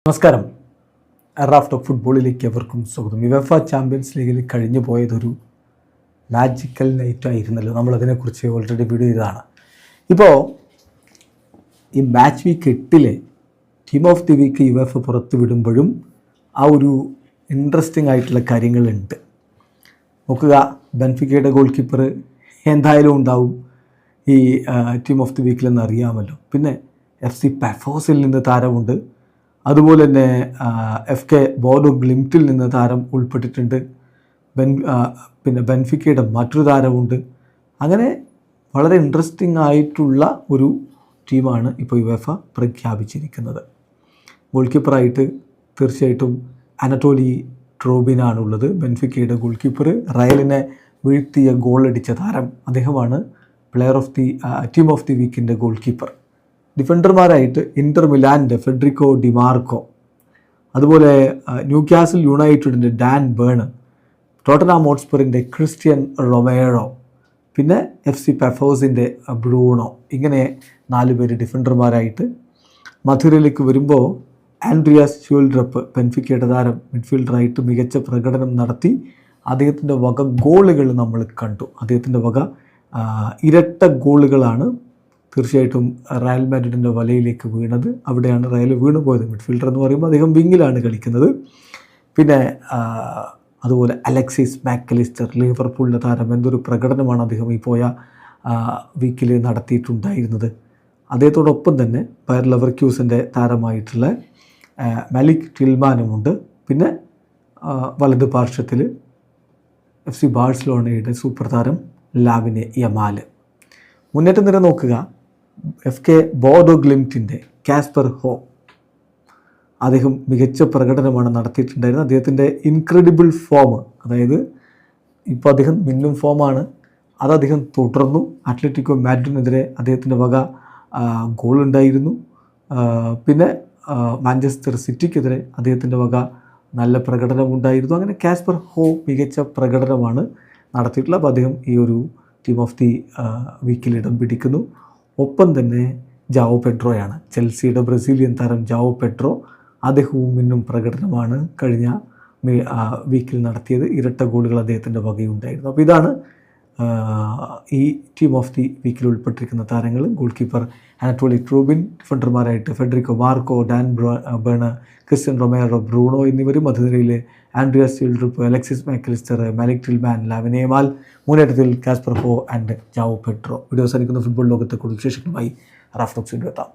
നമസ്കാരം. Raf talk ഫുട്ബോളിലേക്ക് എവർക്കും സ്വാഗതം. യുവേഫ ചാമ്പ്യൻസ് ലീഗിൽ കഴിഞ്ഞു പോയതൊരു മാജിക്കൽ നൈറ്റ് ആയിരുന്നല്ലോ. നമ്മളതിനെക്കുറിച്ച് ഓൾറെഡി വീഡിയോ ചെയ്തതാണ്. ഇപ്പോൾ ഈ match week 8 team of the week UEFA പുറത്ത് വിടുമ്പോഴും ആ ഒരു ഇൻട്രസ്റ്റിംഗ് ആയിട്ടുള്ള കാര്യങ്ങളുണ്ട്. നോക്കുക, ബെൻഫിക്കയുടെ ഗോൾ കീപ്പർ എന്തായാലും ഉണ്ടാവും ഈ ടീം ഓഫ് ദി വീക്കിലെന്ന് അറിയാമല്ലോ. പിന്നെ FC പാഫോസിൽ നിന്ന് താരമുണ്ട്. അതുപോലെ തന്നെ FK ബോഡോ ഗ്ലിംറ്റിൽ നിന്ന് താരം ഉൾപ്പെട്ടിട്ടുണ്ട്. പിന്നെ ബെൻഫിക്കയുടെ മറ്റൊരു താരമുണ്ട്. അങ്ങനെ വളരെ ഇൻട്രസ്റ്റിംഗ് ആയിട്ടുള്ള ഒരു ടീമാണ് ഇപ്പോൾ യുവേഫ പ്രഖ്യാപിച്ചിരിക്കുന്നത്. ഗോൾ കീപ്പറായിട്ട് തീർച്ചയായിട്ടും അനറ്റോലി ട്രോബിനാണുള്ളത്. ബെൻഫിക്കയുടെ ഗോൾ കീപ്പർ, റയലിനെ വീഴ്ത്തിയ ഗോളടിച്ച താരം, അദ്ദേഹമാണ് player of the team of the വീക്കിൻ്റെ ഗോൾ കീപ്പർ. ഡിഫൻഡർമാരായിട്ട് ഇൻ്റർ മിലാൻ്റെ ഫെഡറിക്കോ ഡിമാർക്കോ, അതുപോലെ ന്യൂകാസിൽ യുണൈറ്റഡിൻ്റെ ഡാൻ ബേൺ, ടോട്ടനാം ഹോട്ട്സ്പറിൻ്റെ ക്രിസ്ത്യൻ റൊമേറോ, പിന്നെ FC പാഫോസിൻ്റെ ബ്രൂണോ. ഇങ്ങനെ 4 പേര് ഡിഫൻഡർമാരായിട്ട്. മധുരയിലേക്ക് വരുമ്പോൾ ആൻഡ്രിയാസ് ഷ്യൂൽഡ്രപ്പ്, ബെൻഫിക്കയുടെ താരം, മിഡ്ഫീൽഡറായിട്ട് മികച്ച പ്രകടനം നടത്തി. അദ്ദേഹത്തിൻ്റെ വക ഗോളുകൾ നമ്മൾ കണ്ടു. അദ്ദേഹത്തിൻ്റെ വക ഇരട്ട ഗോളുകളാണ് തീർച്ചയായിട്ടും റയൽ മാഡ്രിഡിൻ്റെ വലയിലേക്ക് വീണത്. അവിടെയാണ് റയൽ വീണു പോയത്. മിഡ്ഫീൽഡർ എന്ന് പറയുമ്പോൾ അദ്ദേഹം വിങ്ങിലാണ് കളിക്കുന്നത്. പിന്നെ അതുപോലെ അലക്സിസ് മാക്കലിസ്റ്റർ, ലിവർപൂളിൻ്റെ താരം, എന്തൊരു പ്രകടനമാണ് അദ്ദേഹം ഈ പോയ വീക്കിൽ നടത്തിയിട്ടുണ്ടായിരുന്നത്. അദ്ദേഹത്തോടൊപ്പം തന്നെ ബയർ ലെവർക്യൂസൻ്റെ താരമായിട്ടുള്ള മലിക് ടിൽമാനുമുണ്ട്. പിന്നെ വലത് പാർശ്വത്തിൽ FC ബാഴ്സലോണയുടെ സൂപ്പർ താരം ലാമിനെ യമാൽ. മുന്നേറ്റ നിര നോക്കുക, FK ബോഡോ ഗ്ലിംറ്റിൻ്റെ കാസ്പർ ഹോ, അദ്ദേഹം മികച്ച പ്രകടനമാണ് നടത്തിയിട്ടുണ്ടായിരുന്നത്. അദ്ദേഹത്തിൻ്റെ ഇൻക്രെഡിബിൾ ഫോം, അതായത് ഇപ്പോൾ അദ്ദേഹം മിന്നും ഫോമാണ്, അത് അദ്ദേഹം തുടർന്നു. അത്ലറ്റിക്കോ മാഡ്രിഡിനെതിരെ അദ്ദേഹത്തിൻ്റെ വക ഗോളുണ്ടായിരുന്നു. പിന്നെ മാഞ്ചസ്റ്റർ സിറ്റിക്കെതിരെ അദ്ദേഹത്തിൻ്റെ വക നല്ല പ്രകടനമുണ്ടായിരുന്നു. അങ്ങനെ കാസ്പർ ഹോ മികച്ച പ്രകടനമാണ് നടത്തിയിട്ടുള്ളത്. അപ്പോൾ അദ്ദേഹം ഈ ഒരു ടീം ഓഫ് ദി വീക്കിൽ ഇടം പിടിക്കുന്നു. ഒപ്പം തന്നെ ജാവോ പെഡ്രോയാണ്, ചെൽസിയുടെ ബ്രസീലിയൻ താരം ജാവോ പെഡ്രോ. അദ്ദേഹവും മിന്നും പ്രകടനമാണ് കഴിഞ്ഞ വീക്കിൽ നടത്തിയത്. ഇരട്ട ഗോളുകൾ അദ്ദേഹത്തിൻ്റെ വകയുണ്ടായിരുന്നു. അപ്പോൾ ഇതാണ് ഈ ടീം ഓഫ് ദി വീക്കിൽ ഉൾപ്പെട്ടിരിക്കുന്ന താരങ്ങൾ. ഗോൾ കീപ്പർ അനറ്റോലി ട്രൂബിൻ, ഡിഫൻഡർമാരായിട്ട് Federico Marco, Dan Burn, Cristian Romero, Bruno എന്നിവരും. മധ്യനിരയിൽ Andreas Schjelderup, Alexis Mac Allister, Malik Tillman, Lamine Yamal. മുന്നേറ്റത്തിൽ Kasper Høgh and João Pedro. Video അവസാനിക്കുന്ന ഫുട്ബോൾ ലോകത്തെ കൂടുതൽ വിശേഷങ്ങളുമായി റാഫ് ടോക്സിൽ എത്താം.